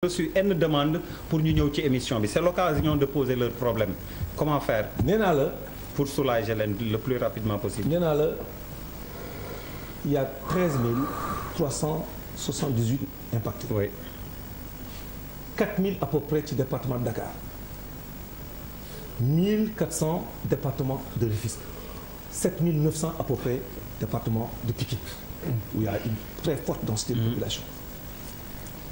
reçu une demande pour ñu ñëw ci émission bi c'est l'occasion de poser leurs problèmes comment faire. nee naa la pour soulager leen le plus rapidement possible. nee naa la il y a 13 378 impactés. oui. 4 000 à peu près ci département de Dakar 1 400 département de Rufisque 7 900 à peu près département de Pikine où il y a une très forte densité de population.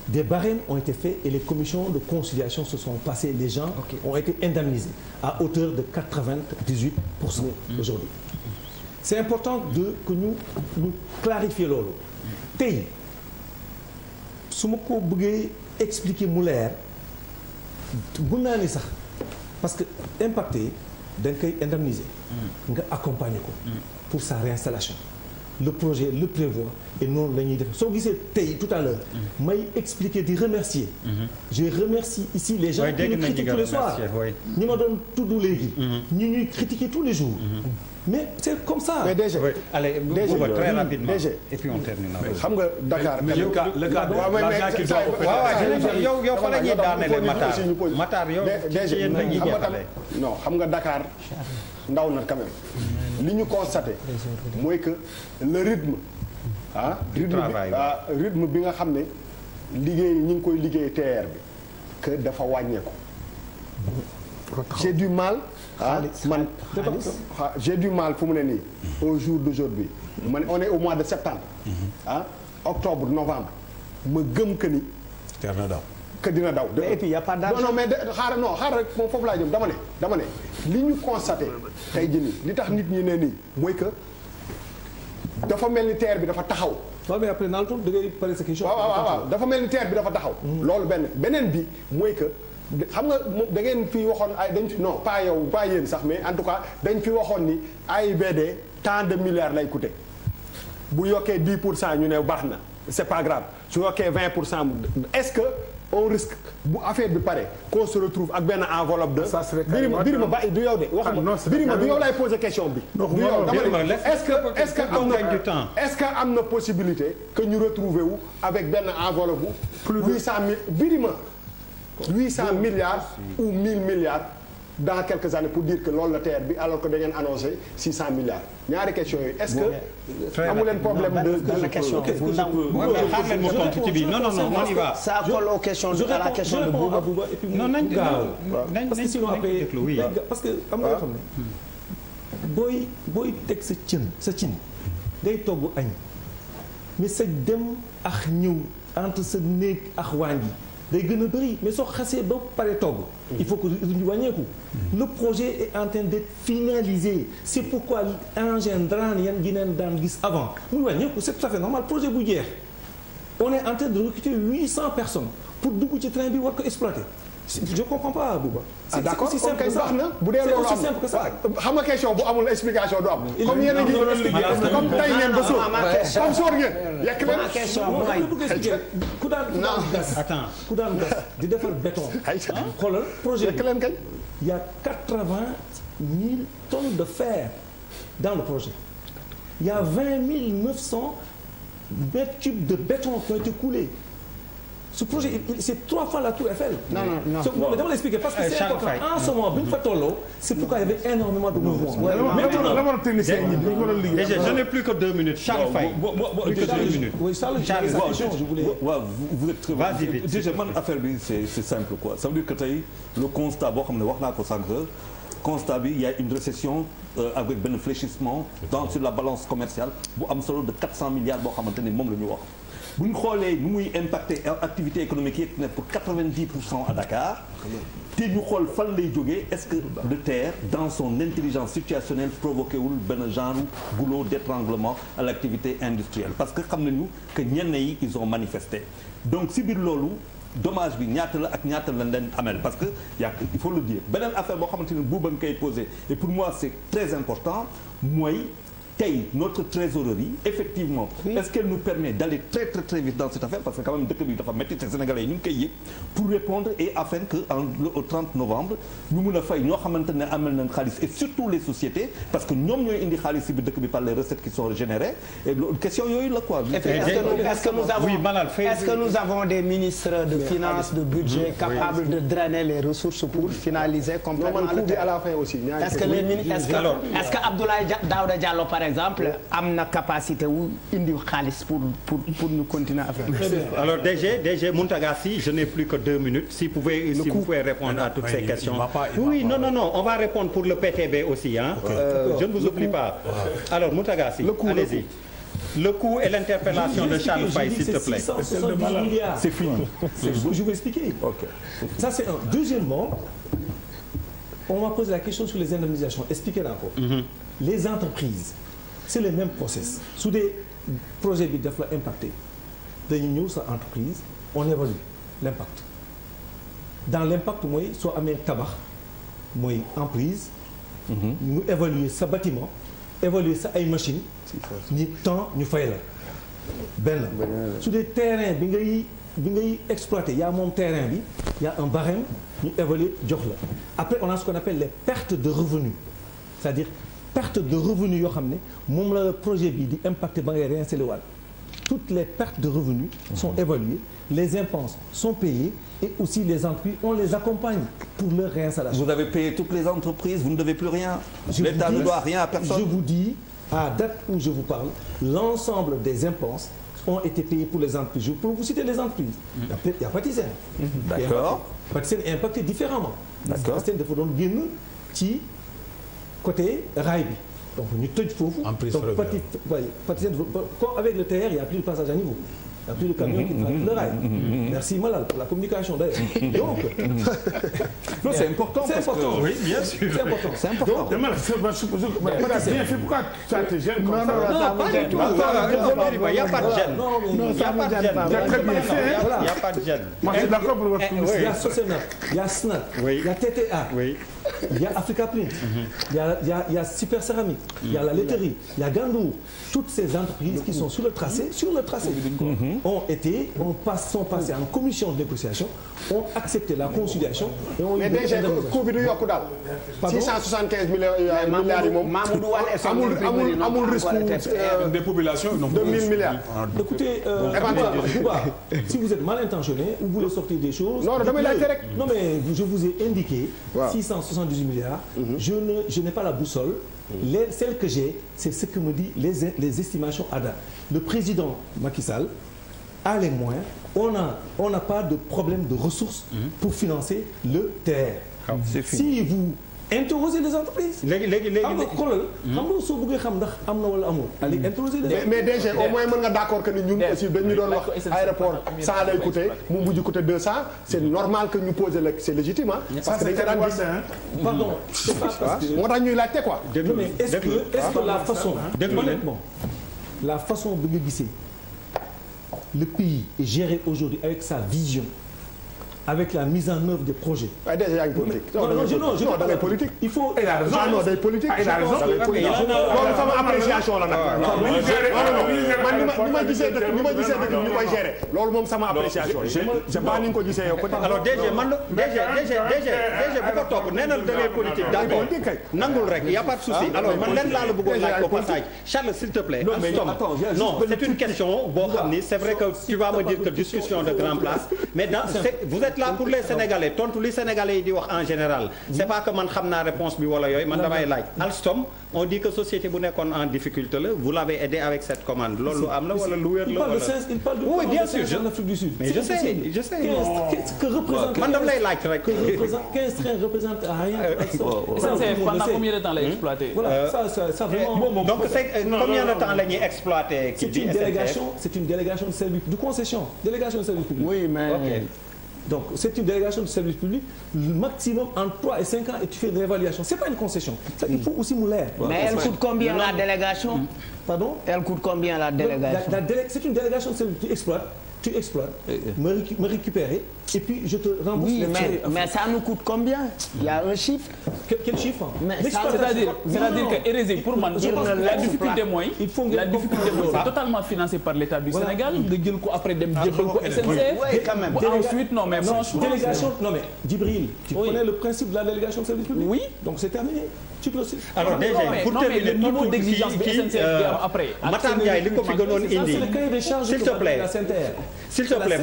Des barèmes ont été faits et les commissions de conciliation se sont passées. Les gens ont été indemnisés à hauteur de 98% aujourd'hui. C'est important que ñu clarifier loolu. tey su ma ko bëggee expliquer mu leer mën naa ni sax parce que impacté dañ koy indemniser. nga accompagner ko. pour sa réinstallation. Le projet le prévoit et noonu la ñuy def soo gisee tey tout à l'heure may expliquer di remercier je remercie ici les gens qui nous critiquent tous les soirs ñi ma doon tudd léegi ñi ñuy critiquer tous les jours mais c'est comme ça. mais DG allez Bouba très rapidement et puis on termine. xam nga Dakar. le cas yow fa la ñuy daanele Matar yow ci yéen la ñuy jeexale. non xam nga Dakar ndaw na quand même li ñu constaté mooy que le rythme bi nga xam ne liggéey ñi ngi koy liggéey TER bi que dafa wàññeeku. j'ai du mal j'ai du mal fu mu ne nii au jour d'aujourd'hui man on est au mois de septembre octobre novembre ma gëm que ni TER na daw que dina daw. mais et puis y a pas d'argent. non mais xaaral rek moom foofu laa jëm dama ne li ñu constaté tey jii nii li tax nit ñi ne nii mooy que dafa mel ni TER bi dafa taxaw. waaw mais après naa la da ngay pare sa question. waaw dafa mel ni TER bi dafa taxaw. loolu beneen bi mooy que xam nga da ngeen fi waxoon ay dañ fi non pas yow pas yéen sax mais en tout cas dañ fi waxoon ni AIBD tant de milliards lay coûter bu yokkee 10% ñu ne baax na c'est pas grave su yokkee 20% est-ce que. on risque bu affaire bi pare qu'on se retrouve ak benn enveloppe de. ça serait Birima ba du yow de. waxuma Birima du yow lay poser question bi. du yow dama ne est-ce que am na possibilité que ñu retrouver wu avec benn enveloppe bu. plus de 800 000 Birima 800 milliards ou 1000 milliards dans quelques années pour dire que loolu la TER bi alors que da ngeen annoncé 600 milliards ñaari questions yooyu est-ce que. amu leen problème de question. non on y va. ça colle aux questions à la question de Bouba et puis non nañ parce que sinon après parce que am nga yoo xam ne booy teg sa cin ngay togg añ mais sa dem ak ñëw entre sa néeg ak waañ gi day gën a bëri mais soo xasee ba pare togg il faut que ñu wàññeeku. Le projet est en train d'être finalisé c'est pourquoi engin draan yan gi neen daan gis avant muy wàññeeku c'est tout à fait normal projet bu jeex on est en train de recruter 800 personnes pour dugg ci train bi war ko exploiter je comprends pas Bouba. d'accord kon kay baax na bu dee loolu am na xam nga question bu amul explication du am. comme yéen a ngi comme tey ngeen ba sóor comme sóor ngeen yekk leen. ma question mooy ku daan gas di defar béton. xoolal projet bi leen kay. il y a 80 000 tonnes de fer dans le projet. Il y a 20 900 mètres cubes de béton qui ont été coulés. Ce projet c'est 3 fois la tour Eiffel. Non. dama l'expliquer parce que c'est important en ce moment bi ñu fa tolloo c'est pourquoi il y avait énormément de mouvements. maintenant technicien je n'ai plus que 2 minutes. Charles Faye. Oui Charles je voulais. waaw vous êtes très vas-y déjà man affaire bi c'est simple quoi ça veut dire que tey le constat boo xam ne wax naa ko sànq constat bi il y a une récession avec benn fléchissement sur la balance commerciale bu am solo de 400 milliards boo xamante ni moom la ñu wax. bu ñu xoolee nu muy impacter activité économique yi nekk pour 90% à Dakar te ñu xool fan lay jógee est-ce que le TER dans son intelligence situationnelle provoqué wul benn genre goulot d'étranglement à l'activité industrielle parce que xam nañu que ñenn yi ils ont manifesté donc si biir loolu dommage bi ñaata la ak ñaata la leen amel parce que il faut le dire beneen affaire boo xamante ne buuba nga koy posé et pour moi c'est très important mooy tey notre trésorerie effectivement est-ce qu'elle nous permet d'aller très très très vite dans cette affaire parce que quand même dëkk bi dafa métti te Sénégalais yi ñu ngi koy yëg pour répondre et afin que au 30 novembre ñu mun a fay ñoo xamante ne amal nañ xaalis et surtout les sociétés parce que ñoom ñooy indi xaalis bi dëkk bi par les recettes qui sont générées et question yooyu la quoi. Est-ce que nous avons des ministres de finances de budget capables de drainer les ressources pour finaliser complètement le terrain. à la fin aussi. Est-ce que Abdoulaye Daouda Diallo par exemple am na capacité wu indi xaalis pour ñu continuer à faire. Alors DG Mountaga Sy, je n'ai plus que 2 minutes. Si vous pouvez répondre à toutes ces questions. Oui, non, on va répondre pour le PTB aussi, hein. Je ne vous oublie pas. Alors Mountaga Sy, allez-y. Le coût et l'interpellation de Charles Faye, s'il te plaît. 670 milliards. C'est fini. Je vais expliquer. Okay. Ça c'est un. Deuxièmement, on m'a posé la question sur les indemnisations. Expliquez encore. Les entreprises, c'est le même process. Sous des projets bi daf la impacté dañuy ñëw sa entreprise on évalue l'impact. Dans l'impact mooy soo amee tabax mooy emprise. ñu évaluer sa bâtiment. évaluer sa ay machines. ñi temps ñu fay la. benn su dee terrain bi ngay exploiter yaa moom terrain bi y a un barème ñu évaluer jox la. après on a ce qu'on appelle les pertes de revenus c'est-à-dire perte de revenus yoo xam ne moom la projet bi di impacter ba ngay réinstaller waat. Toutes les pertes de revenus sont évaluées, les impôts sont payés et aussi les entreprises, on les accompagne pour leur réinstallation. Vous avez payé toutes les entreprises, vous ne devez plus rien. L'État ne doit rien à personne. Je vous dis, à date où je vous parle, l'ensemble des impôts ont été payés pour les entreprises. Je peux vous citer les entreprises. Il y a Patisen. D'accord. Patisen est impacté différemment. D'accord. Patisen dafa doon génn ci côté rail bi. Donc ñu tëj foofu. Donc Patisen avec le TER, il n'y a plus de passage à niveau. Il n'y a plus de camion qui traverse le rail. Merci Malal pour la communication d'ailleurs. Donc non, c'est important. C'est important. Oui, bien sûr. C'est important. C'est important. Donc, pourquoi ça te gêne comme ça? Non, pas du tout. Il n'y a pas de gêne. Il n'y a pas de gêne. Il n'y a pas de gêne. Moi, je suis d'accord pour votre il y a Sosenat, il y a SNAT, il y a TTA. Il y a Africa Print, il y a Super Céramique, il y a la laiterie, il y a Gandour. Toutes ces entreprises qui sont sur le tracé, sont passées en commission de négociation, ont accepté la conciliation et ont mais déjà coût bi du yokku daal. 675 milliards yi moom. amul risque des populations de 1000 milliards. Écoutez, Bouba, si vous êtes mal intentionné ou vous voulez sortir des choses. Non, damay laajte rek. Non mais je vous ai indiqué. 678 milliards. Je n'ai pas la boussole. Celle que j'ai, c'est ce que me dit les estimations à date. Le président Macky Sall a les moyens. On n'a pas de problème de ressources pour financer le TER. Si vous interrogez les entreprises. léegi xam nga xoolal. xam nga soo bëggee xam ndax am na wala amul. allez interroger les mais déjà au moins mën nga d'accord que ni ñun aussi dañu doon wax aéroport 100 lay coûter mu mujj coûter 200 c'est normal que ñu poser la c'est légitime parce que dañ ko daan gis. pardon c'est pas parce que. moo tax ñuy laajte quoi. mais est-ce que la façon. honnêtement la façon bi nga gisee le pays est géré aujourd'hui avec sa vision. Avec la mise en œuvre des projets. waaye déjà yaa ngi politique. non da ngay politique. il faut. il a raison non day politique. il a raison loolu sama appréciation la nag. man ni ma gisee dëkk ni koy gérer. loolu moom sama appréciation la. c'est pas ni nga ko gisee yow peut-être. alors DG bu ko topp nee na da ngay politique d'accord nangul rek y a pas de souci. alors man leen laa la bëggoon laaj au passage Charles s'il te plaît. non c'est une question boo xam ni c'est vrai que tu vas me dire que discussion de grande place mais vous êtes là pour les Sénégalais tontu li Sénégalais yi di wax en général c'est pas que man xam naa réponse bi wala yooyu man damay laaj Alstom on dit que société bu nekkoon en difficulté la vous l'avez aidé avec cette commande loolu lu am la wala lu wér la wala il parle de oui bien sûr en Afrique du Sud mais je sais que représente man dam lay laaj rek 15 trains représente rien ça c'est pendant combien de temps l'a exploité voilà ça vraiment donc c'est combien de temps la ñuy exploiter c'est une délégation de service de concession délégation de service public oui mais donc c'est une délégation de service public maximum en 3 et 5 ans et tu fais une évaluation c'est pas une concession ça il faut aussi mu leer. mais elle coûte combien la délégation. Pardon? Elle coûte combien la délégation? C'est une délégation de service qui exploite tu exploites, me récupérer, et puis je te rembourse les frais. Mais ça nous coûte combien? Il y a un chiffre. Quel chiffre? C'est-à-dire que Erési, pour moi, je pense que la difficulté mooy c'est totalement financé par l'État du Sénégal. nga jël ko après dem jël ko SNCF. Oui, quand même. Ensuite, non mais franchement. Délégation, non mais Djibril, tu connais le principe de la délégation de service public? Oui. Donc c'est terminé. Tu peux aussi. Alors déjà pour terminer le niveau d'exigence bi SNCF bi am après. Matar Ndiaye li ko fi gënoon indi. C'est le cahier des charges s'il te plaît. S'il te plaît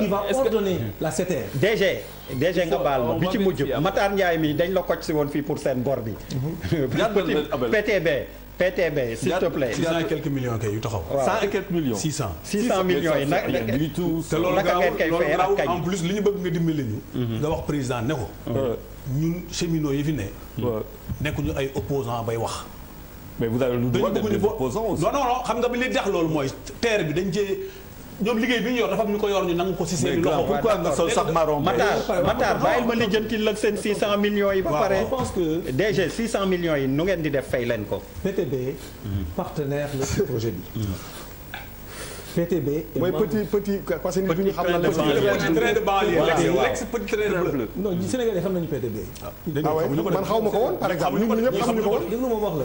qui va ordonner la CTR. DG nga baal ma bi ci mujj Matar Ndiaye mi dañ la kocc si woon fii pour seen bor bi. PTB s'il te plaît. 600 et quelques millions kay yu taxaw. 100 et quelques millions. 600 millions yi nag te loolu gaaw en plus li ñu bëgg nga dimbali ñu. nga wax président ne ko. ñun cheminots yi fi ne. nekkuñu ay opposants bay wax. mais vous avez le droit d'être opposant aussi. non xam nga bi li dex loolu mooy terre bi dañ cee ñoom liggéey bi ñu yor dafa am ñu ko yor ñu nangu ko ci seen loxo. pourquoi nga sol sax marron Matar bàyyil ma lijjantil la seen 600 millions yi ba pare. je pense que DG 600 millions yi nu ngeen di def fay leen ko. PTB partenaire la ci projet bi. PTB est mooy petit parce que nit ñi xam na la petit train de banlieue l'ex-petit train de bleu. non Sénégalais xam nañu PTB. man xaw ma ko woon par exemple ñun ñëpp xamuñu ko woon. dégg nga moom wax la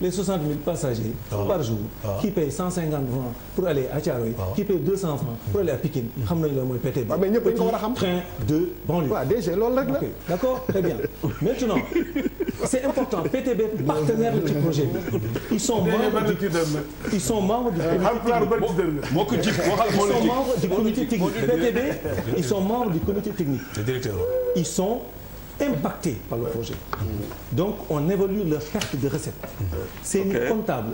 les 60 000 passagers par jour qui payent 150 francs pour aller à Thiaroye qui payent 200 francs pour aller à Pikine xam nañu la mooy PTB. mais ñëpp dañu ko war a xam. train de banlieue. waaw déjà loolu rek la. D'accord, très bien. Maintenant c'est important PTB partenaire ci projet bi. Ils sont membres du comité technique. PTB ils sont membres du comité technique. Ils sont impactés par le projet. Donc on évalue leur perte de recettes. C'est une comptable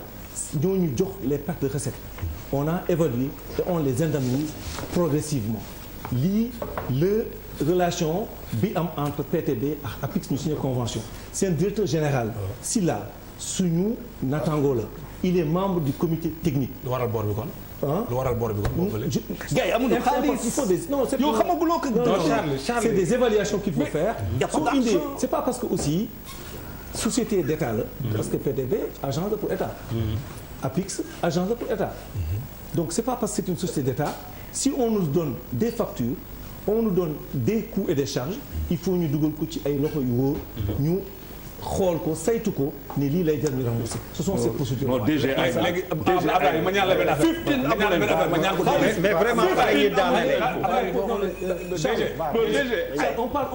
ñoo ñu jox les pertes de recettes. On a évalué et on les indemnise progressivement. lii le relation bi am entre PTB ak APIX ñu signé convention. C'est un directeur général. Sylla suñu natango la. Il est membre du comité technique. lu waral bor bi kon. lu waral bor bi kon. gars yi amuñu xaalis il faut des non c'est c'est des évaluations qu'il faut faire. C'est pas parce que aussi société d'État la. parce que PTB agence la pour État. APIX agence la pour État. Donc c'est pas parce que c'est une société d'État. Si on nous donne des factures on nous donne des coûts et des charges il faut ñu dugal ko ci ay loxo yu wóor ñu xool ko saytu ko ne lii lay jar ñu rembourser. Ce sont ces procédures. non DG léegi Abdoulaye ma ñaan la benn affaire. ma ñaan ko mais vraiment pare yi daanale. on parle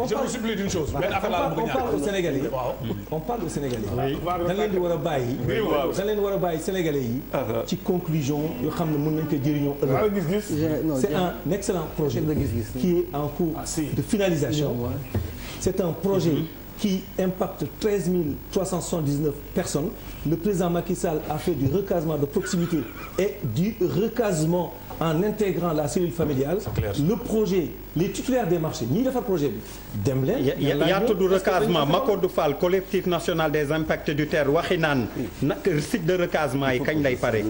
je me supplie d'une chose. benn affaire laa bëgg a ñaan. on parle aux Sénégalais. on parle aux Sénégalais. da leen di war a bàyyi. da leen war a bàyyi Sénégalais yi. ci conclusion yoo xam ne mën nañu ko jëriñoo ëllëg. c'est un excellent projet. qui est en cours de finalisation. C'est un projet qui impacte 13 379 personnes. Le président Macky Sall a fait du recasement de proximité et du recasement en intégrant la cellule familiale. Le projet, les titulaires des marchés ñi defar projet bi dem leen. yaa tudd recasement Makodou Fall collectif national des impacts du terre waxi naan nag site de recasement yi kañ lay pare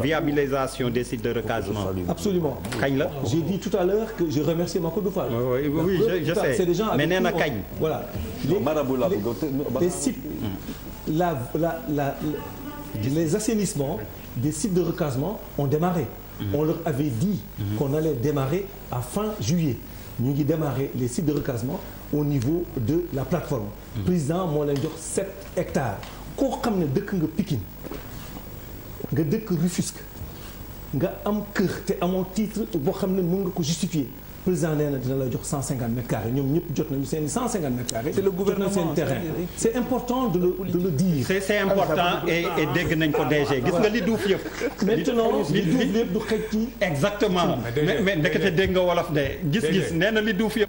viabilisation des sites de recasement. Absolument. kañ la. J'ai dit tout à l'heure que je remercie Makodou Fall. oui je sais. C'est des gens mais nee na kañ. Voilà. Les sites les assainissements des sites de recasement ont démarré. On leur avait dit qu'on allait démarrer à fin juillet. ñu ngi démarrer les sites de recasement au niveau de la plateforme. Président moo leen jox 7 hectares. koo xam ne dëkk nga Pikine nga dëkk Rufisque nga am kër te amoo titre boo xam ne mën nga ko justifier. Président nee na dina la jox 150 mètres carrés ñoom ñëpp jot nañu seen 150 mètres carrés. C'est le gouvernement seen terrain. C'est important de le dire. C'est important et dégg nañ ko DG gis nga li duuf yëpp. maintenant li duuf yëpp du xëj ci. exactement mais ndekete dégg nga wolof de gis-gis nee na li duuf yëpp.